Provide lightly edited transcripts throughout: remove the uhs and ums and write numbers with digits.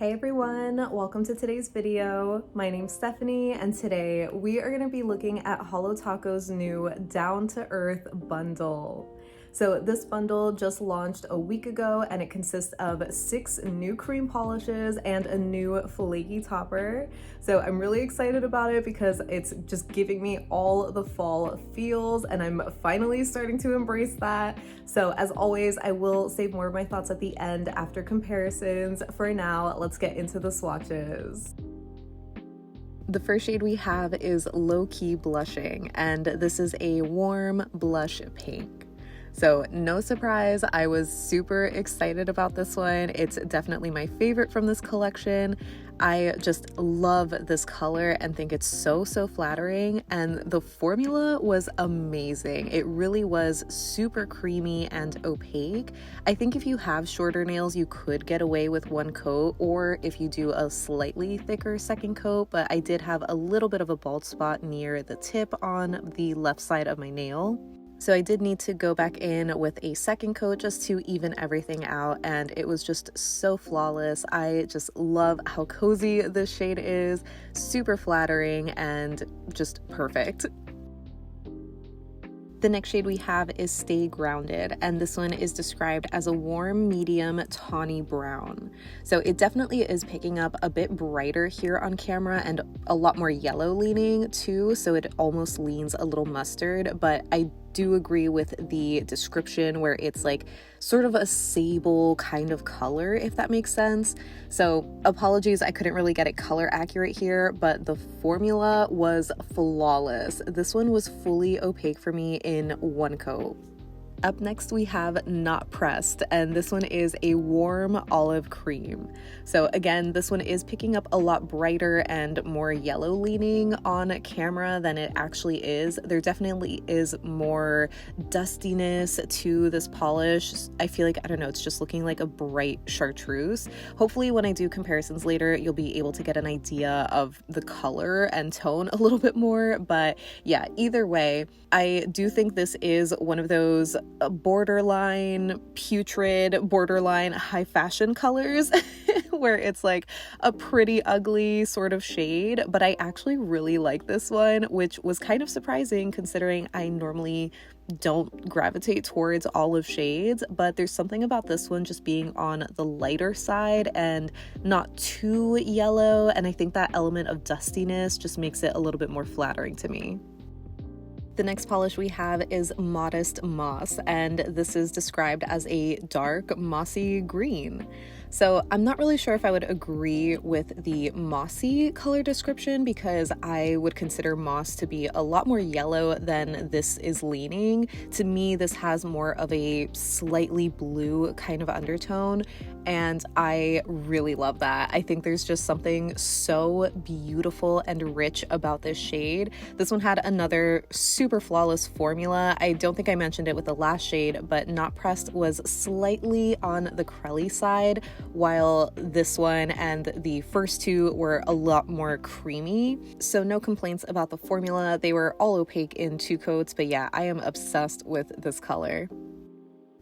Hey everyone, welcome to today's video. My name's Stephanie and today we are going to be looking at Holo Taco's new Down to Earth bundle. So this bundle just launched a week ago and it consists of 6 new cream polishes and a new flaky topper. So I'm really excited about it because it's just giving me all the fall feels and I'm finally starting to embrace that. So as always, I will save more of my thoughts at the end after comparisons. For now, let's get into the swatches. The first shade we have is Lowkey Blushing, and this is a warm blush pink. So no surprise, I was super excited about this one. It's definitely my favorite from this collection. I just love this color and think it's so flattering, and the formula was amazing. It really was super creamy and opaque. I think if you have shorter nails, you could get away with one coat, or if you do a slightly thicker second coat, but I did have a little bit of a bald spot near the tip on the left side of my nail. So I did need to go back in with a second coat just to even everything out, and it was just so flawless. I just love how cozy this shade is, super flattering and just perfect. The next shade we have is Stay Grounded, and this one is described as a warm medium tawny brown. So it definitely is picking up a bit brighter here on camera and a lot more yellow leaning too, so it almost leans a little mustard, but I do agree with the description where it's like sort of a sable kind of color, if that makes sense. So apologies, I couldn't really get it color accurate here, but the formula was flawless. This one was fully opaque for me in one coat. Up next we have Not Pressed, and this one is a warm olive cream. So again, this one is picking up a lot brighter and more yellow leaning on camera than it actually is. There definitely is more dustiness to this polish. I feel like, I don't know, it's just looking like a bright chartreuse. Hopefully when I do comparisons later, you'll be able to get an idea of the color and tone a little bit more. But yeah, either way, I do think this is one of those borderline putrid, borderline high fashion colors where it's like a pretty ugly sort of shade, but I actually really like this one, which was kind of surprising considering I normally don't gravitate towards olive shades, but there's something about this one just being on the lighter side and not too yellow, and I think that element of dustiness just makes it a little bit more flattering to me. The next polish we have is Modest Moss, and this is described as a dark mossy green. So I'm not really sure if I would agree with the mossy color description because I would consider moss to be a lot more yellow than this is leaning. To me, this has more of a slightly blue kind of undertone, and I really love that. I think there's just something so beautiful and rich about this shade. This one had another super flawless formula. I don't think I mentioned it with the last shade, but Not Pressed was slightly on the crelly side, while this one and the first two were a lot more creamy. So no complaints about the formula. They were all opaque in 2 coats, but yeah, I am obsessed with this color.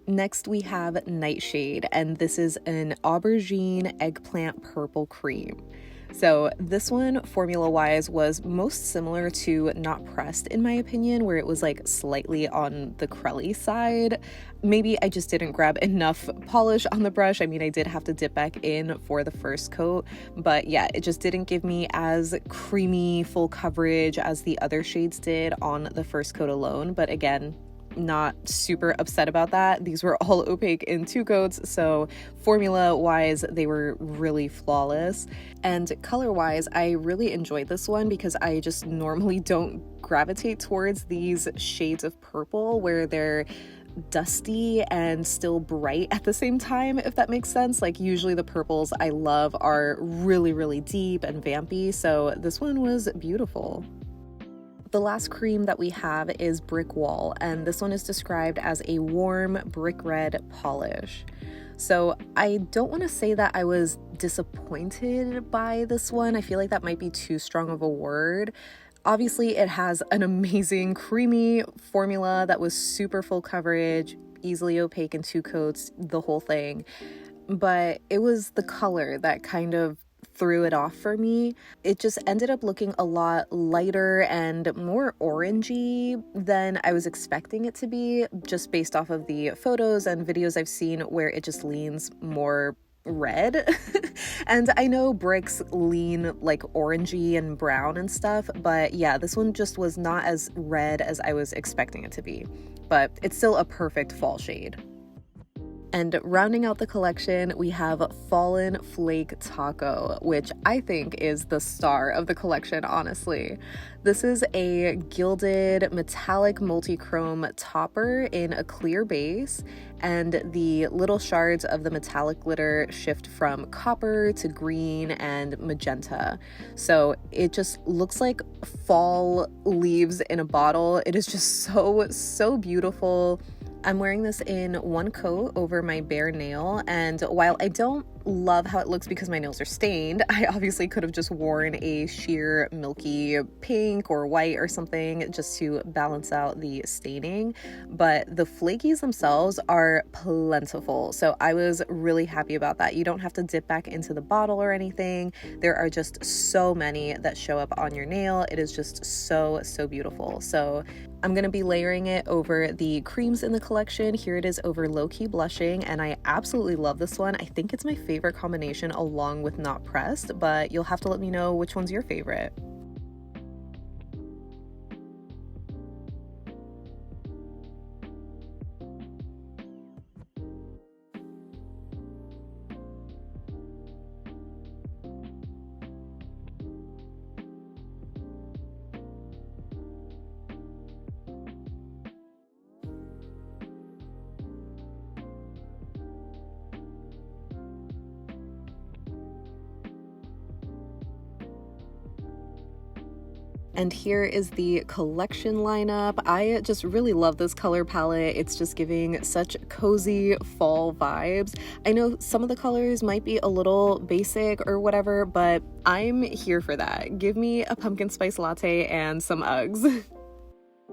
Next we have Nightshade, and this is an aubergine eggplant purple cream. So this one, formula-wise, was most similar to Not Pressed in my opinion, where it was like slightly on the crelly side. Maybe I just didn't grab enough polish on the brush. I mean, I did have to dip back in for the first coat, but yeah, it just didn't give me as creamy, full coverage as the other shades did on the first coat alone. But again, not super upset about that. These were all opaque in 2 coats, so formula wise they were really flawless. And color wise, I really enjoyed this one because I just normally don't gravitate towards these shades of purple where they're dusty and still bright at the same time, if that makes sense. Like usually the purples I love are really deep and vampy, so this one was beautiful. The last cream that we have is Brick Wall, and this one is described as a warm brick red polish. So I don't want to say that I was disappointed by this one. I feel like that might be too strong of a word. Obviously, it has an amazing creamy formula that was super full coverage, easily opaque in 2 coats, the whole thing. but it was the color that kind of threw it off for me. It just ended up looking a lot lighter and more orangey than I was expecting it to be, just based off of the photos and videos I've seen where it just leans more red. And I know bricks lean like orangey and brown and stuff, but yeah, this one just was not as red as I was expecting it to be, but it's still a perfect fall shade. And rounding out the collection, we have Fallen Flake Taco, which I think is the star of the collection, honestly. This is a gilded metallic multi-chrome topper in a clear base, and the little shards of the metallic glitter shift from copper to green and magenta. So it just looks like fall leaves in a bottle. It is just so beautiful. I'm wearing this in one coat over my bare nail, and while I don't love how it looks because my nails are stained, I obviously could have just worn a sheer milky pink or white or something just to balance out the staining, but the flakies themselves are plentiful, so I was really happy about that. You don't have to dip back into the bottle or anything. There are just so many that show up on your nail. It is just so beautiful. So I'm going to be layering it over the creams in the collection. Here it is over Lowkey Blushing, and I absolutely love this one. I think it's my favorite combination along with Not Pressed, but you'll have to let me know which one's your favorite. And here is the collection lineup. I just really love this color palette. It's just giving such cozy fall vibes. I know some of the colors might be a little basic or whatever, but I'm here for that. Give me a pumpkin spice latte and some Uggs.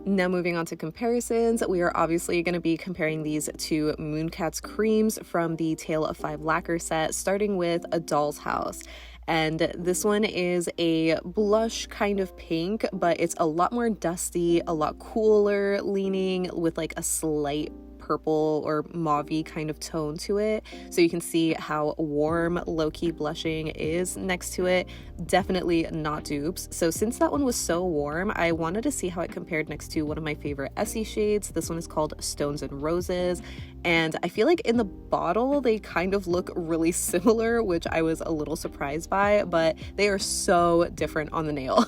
Now moving on to comparisons, we are obviously going to be comparing these to Mooncat's creams from the Tale of Five lacquer set, starting with A Doll's House. And this one is a blush kind of pink, but it's a lot more dusty, a lot cooler leaning with like a slight purple or mauve-y kind of tone to it. So you can see how warm Lowkey Blushing is next to it. Definitely not dupes. So since that one was so warm, I wanted to see how it compared next to one of my favorite Essie shades. This one is called Stones and Roses. And I feel like in the bottle, they kind of look really similar, which I was a little surprised by, but they are so different on the nail.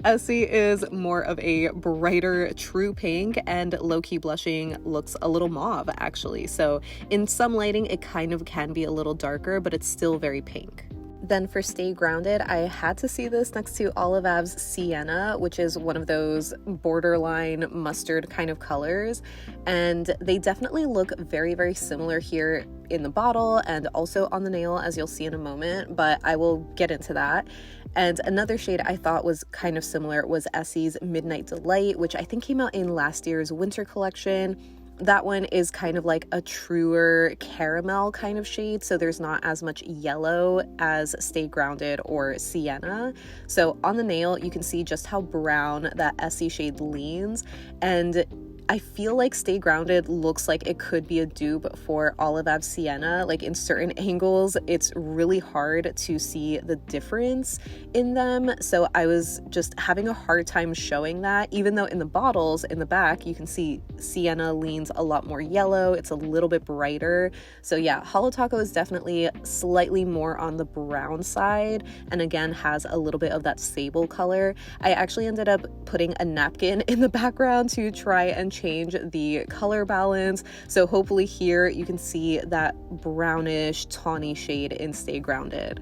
Essie is more of a brighter true pink, and Lowkey Blushing looks a little mauve actually. So in some lighting, it kind of can be a little darker, but it's still very pink. Then for Stay Grounded, I had to see this next to Olive Ave's Sienna, which is one of those borderline mustard kind of colors. And they definitely look very similar here in the bottle and also on the nail, as you'll see in a moment, but I will get into that. And another shade I thought was kind of similar was Essie's Midnight Delight, which I think came out in last year's winter collection. That one is kind of like a truer caramel kind of shade, so there's not as much yellow as Stay Grounded or Sienna. So on the nail, you can see just how brown that Essie shade leans, and I feel like Stay Grounded looks like it could be a dupe for Olive Ave Sienna. Like in certain angles, it's really hard to see the difference in them. So I was just having a hard time showing that, even though in the bottles in the back, you can see Sienna leans a lot more yellow. It's a little bit brighter. So yeah, Holo Taco is definitely slightly more on the brown side, and again, has a little bit of that sable color. I actually ended up putting a napkin in the background to try and change the color balance. So hopefully here you can see that brownish tawny shade in Stay Grounded.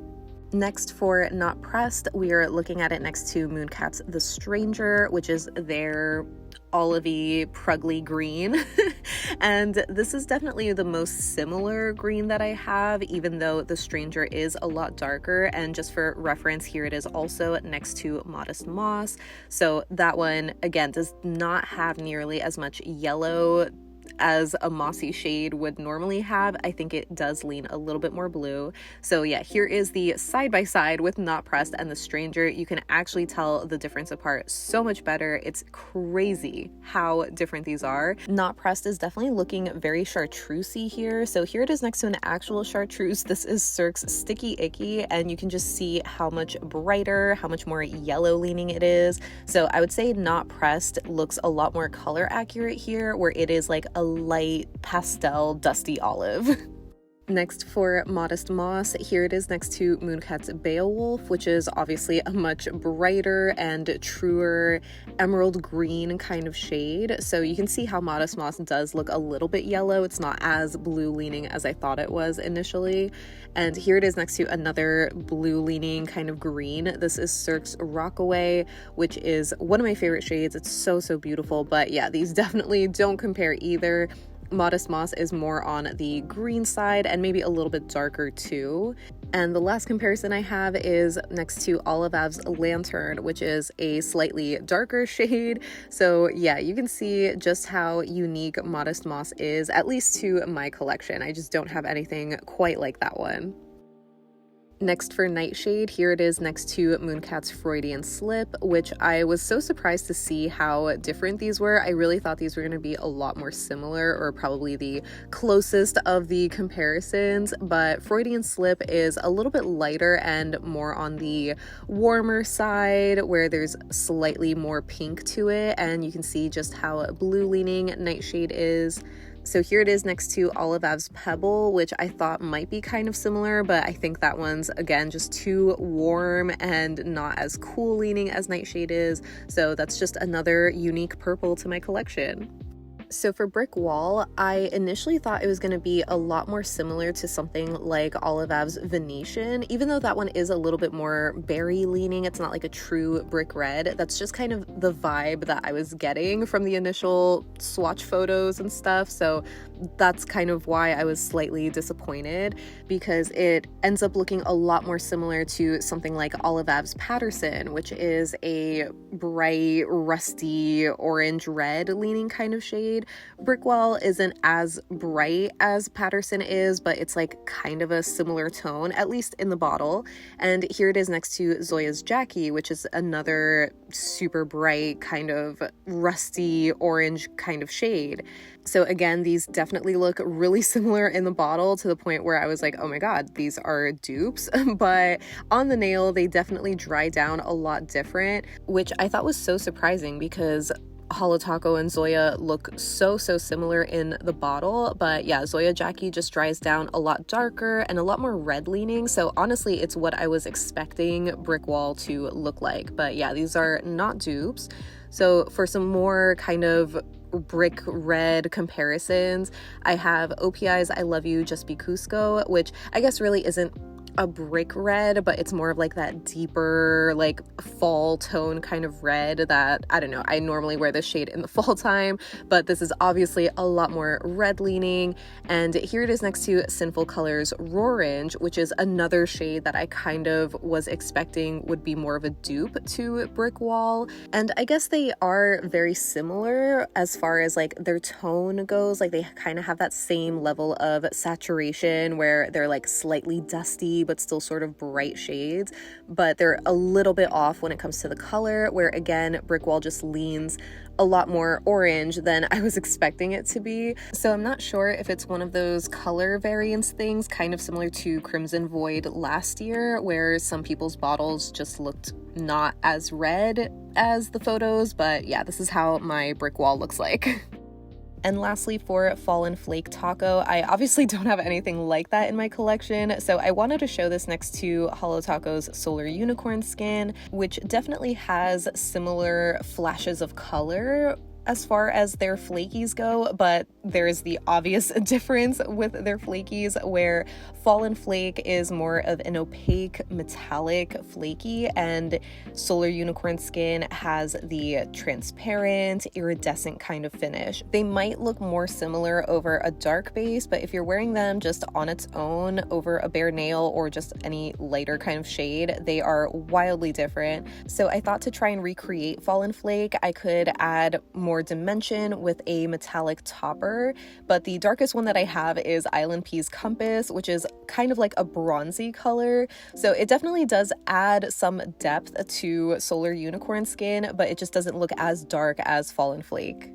Next, for Not Pressed, we are looking at it next to Mooncat's The Stranger, which is their olivey, prugly green. And this is definitely the most similar green that I have, even though The Stranger is a lot darker. And just for reference, here it is also next to Modest Moss. So that one, again, does not have nearly as much yellow as a mossy shade would normally have. I think it does lean a little bit more blue. So yeah, here is the side-by-side with Not Pressed and The Stranger. You can actually tell the difference apart so much better. It's crazy how different these are. Not Pressed is definitely looking very chartreusey here. So here it is next to an actual chartreuse. This is Cirque's Sticky Icky, and you can just see how much brighter, how much more yellow leaning it is. So I would say Not Pressed looks a lot more color accurate here, where it is like a light pastel dusty olive. Next for Modest Moss, here it is next to Mooncat's Beowulf, which is obviously a much brighter and truer emerald green kind of shade. So you can see how Modest Moss does look a little bit yellow. It's not as blue leaning as I thought it was initially. And here it is next to another blue leaning kind of green. This is Cirque's Rockaway, which is one of my favorite shades. It's so, so beautiful. But yeah, these definitely don't compare either. Modest Moss is more on the green side and maybe a little bit darker too. And the last comparison I have is next to Olive Ave's Lantern, which is a slightly darker shade. So yeah, you can see just how unique Modest Moss is, at least to my collection. I just don't have anything quite like that one. Next for Nightshade, here it is next to Mooncat's Freudian Slip, which I was so surprised to see how different these were. I really thought these were going to be a lot more similar, or probably the closest of the comparisons, but Freudian Slip is a little bit lighter and more on the warmer side, where there's slightly more pink to it, and you can see just how blue leaning Nightshade is. So here it is next to Olive Ave's Pebble, which I thought might be kind of similar, but I think that one's, again, just too warm and not as cool leaning as Nightshade is. So that's just another unique purple to my collection. So for Brick Wall, I initially thought it was going to be a lot more similar to something like Olive Ave's Venetian, even though that one is a little bit more berry leaning. It's not like a true brick red. That's just kind of the vibe that I was getting from the initial swatch photos and stuff. So that's kind of why I was slightly disappointed, because it ends up looking a lot more similar to something like Olive Ave's Patterson, which is a bright, rusty, orange red leaning kind of shade. Brickwall isn't as bright as Patterson is, but it's like kind of a similar tone, at least in the bottle. And here it is next to Zoya's Jackie, which is another super bright kind of rusty orange kind of shade. So again, these definitely look really similar in the bottle, to the point where I was like, oh my god, these are dupes. But on the nail, they definitely dry down a lot different, which I thought was so surprising, because Holo Taco and Zoya look so similar in the bottle. But yeah, Zoya Jackie just dries down a lot darker and a lot more red leaning. So honestly, it's what I was expecting Brick Wall to look like. But yeah, these are not dupes. So for some more kind of brick red comparisons, I have OPI's I Love You Just Be Cusco, which I guess really isn't a brick red, but it's more of like that deeper, like fall tone kind of red that, I don't know, I normally wear this shade in the fall time, but this is obviously a lot more red leaning. And here it is next to Sinful Colors Rorange, which is another shade that I kind of was expecting would be more of a dupe to Brick Wall. And I guess they are very similar as far as like their tone goes. Like they kind of have that same level of saturation where they're like slightly dusty but still sort of bright shades, but they're a little bit off when it comes to the color, where again, Brick Wall just leans a lot more orange than I was expecting it to be. So I'm not sure if it's one of those color variance things, kind of similar to Crimson Void last year, where some people's bottles just looked not as red as the photos, but yeah, this is how my Brick Wall looks like. And lastly, for Fallen Flake Taco, I obviously don't have anything like that in my collection, so I wanted to show this next to Holo Taco's Solar Unicorn Skin, which definitely has similar flashes of color as far as their flakies go, but there's the obvious difference with their flakies, where Fallen Flake is more of an opaque metallic flaky, and Solar Unicorn Skin has the transparent iridescent kind of finish. They might look more similar over a dark base, but if you're wearing them just on its own over a bare nail or just any lighter kind of shade, they are wildly different. So I thought to try and recreate Fallen Flake, I could add more more dimension with a metallic topper, but the darkest one that I have is ILNP's Compass, which is kind of like a bronzy color. So it definitely does add some depth to Solar Unicorn skin, but it just doesn't look as dark as Fallen Flake.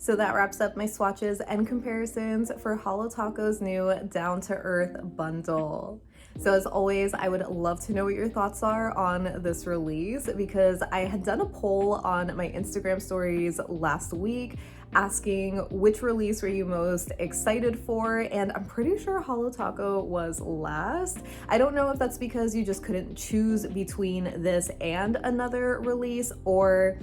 So that wraps up my swatches and comparisons for Holo Taco's new Down to Earth bundle. So as always, I would love to know what your thoughts are on this release, because I had done a poll on my Instagram stories last week asking which release were you most excited for, and I'm pretty sure Holo Taco was last. I don't know if that's because you just couldn't choose between this and another release, or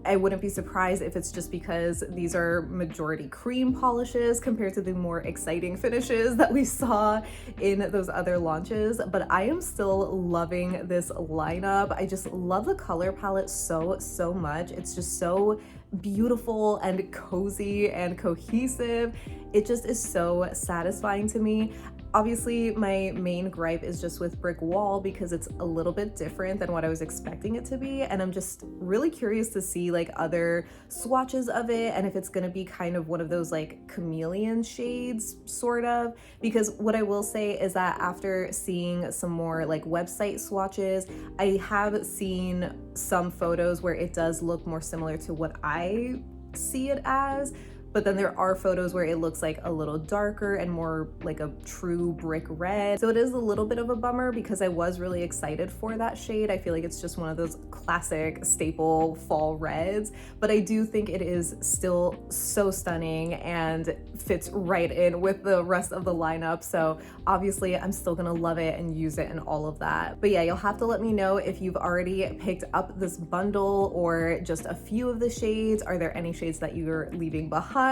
I wouldn't be surprised if it's just because these are majority cream polishes compared to the more exciting finishes that we saw in those other launches. But I am still loving this lineup. I just love the color palette so much. It's just so beautiful and cozy and cohesive. It just is so satisfying to me. Obviously, my main gripe is just with Brick Wall because it's a little bit different than what I was expecting it to be, and I'm just really curious to see like other swatches of it and if it's gonna be kind of one of those like chameleon shades sort of, because what I will say is that after seeing some more like website swatches, I have seen some photos where it does look more similar to what I see it as. But then there are photos where it looks like a little darker and more like a true brick red. So it is a little bit of a bummer because I was really excited for that shade. I feel like it's just one of those classic staple fall reds, but I do think it is still so stunning and fits right in with the rest of the lineup. So obviously I'm still gonna love it and use it and all of that. But yeah, you'll have to let me know if you've already picked up this bundle or just a few of the shades. Are there any shades that you're leaving behind?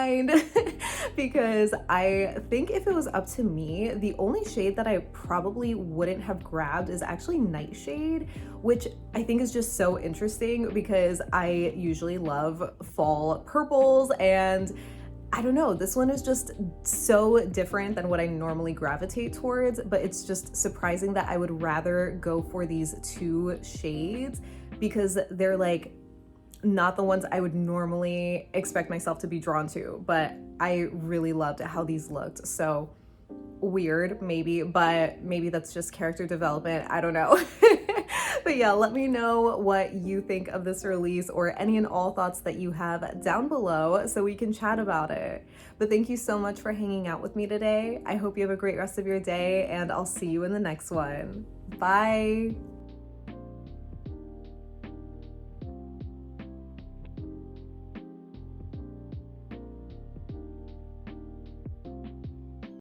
Because I think if it was up to me, the only shade that I probably wouldn't have grabbed is actually Nightshade, which I think is just so interesting because I usually love fall purples, and I don't know, this one is just so different than what I normally gravitate towards, but it's just surprising that I would rather go for these two shades because they're like not the ones I would normally expect myself to be drawn to, but I really loved how these looked. So weird, maybe, but maybe that's just character development. I don't know. But yeah, let me know what you think of this release or any and all thoughts that you have down below so we can chat about it. But thank you so much for hanging out with me today. I hope you have a great rest of your day, and I'll see you in the next one. Bye.